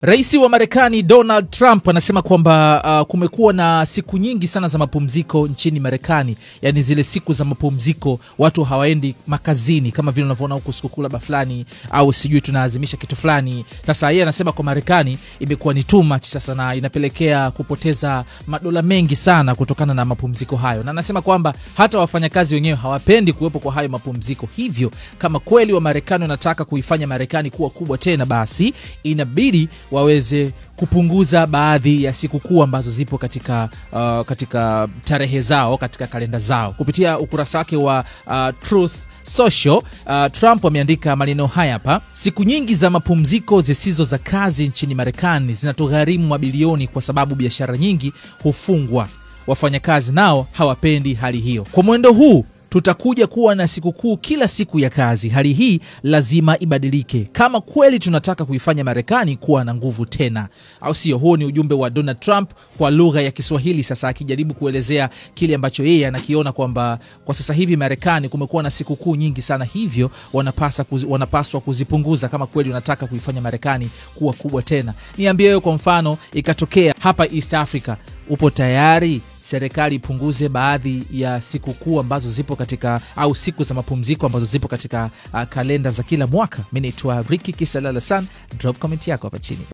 Rais wa Marekani Donald Trump anasema kwamba kumekuwa na siku nyingi sana za mapumziko nchini Marekani. Yani zile siku za mapumziko watu hawaendi makazini kama vile unavyoona huko sikukuu labda fulani au sijui tunaazimisha kitu fulani. Sasa yeye anasema kwa Marekani imekuwa ni too much sasa na inapelekea kupoteza madola mengi sana kutokana na mapumziko hayo. Na anasema kwamba hata wafanyakazi wenyewe hawapendi kuwepo kwa hayo mapumziko. Hivyo kama kweli wa Marekani wanataka kuifanya Marekani kuwa kubwa tena, basi inabidi waweze kupunguza baadhi ya sikukuu ambazo zipo katika tarehe zao, katika kalenda zao. Kupitia ukurasa wake wa Truth Social, Trump ameandika maneno haya hapa: siku nyingi za mapumziko zisizo za kazi nchini Marekani zinatugharimu mabilioni kwa sababu biashara nyingi hufungwa. Wafanyakazi nao hawapendi hali hiyo. Kwa mwendo huu tutakuja kuwa na sikukuu kila siku ya kazi. Hali hii lazima ibadilike kama kweli tunataka kuifanya Marekani kuwa na nguvu tena, au sio? Huo ni ujumbe wa Donald Trump kwa lugha ya Kiswahili, sasa akijaribu kuelezea kile ambacho yeye anakiona kwamba kwa sasa hivi Marekani kumekuwa na sikukuu nyingi sana, hivyo wanapaswa kuzipunguza kama kweli wanataka kuifanya Marekani kuwa kubwa tena. Niambie wewe, kwa mfano ikatokea hapa East Africa, upo tayari serikali ipunguze baadhi ya sikukuu ambazo zipo katika, au siku za mapumziko ambazo zipo katika kalenda za kila mwaka? Mimi naitwa Ricky Kisalala San. Drop comment yako hapa chini.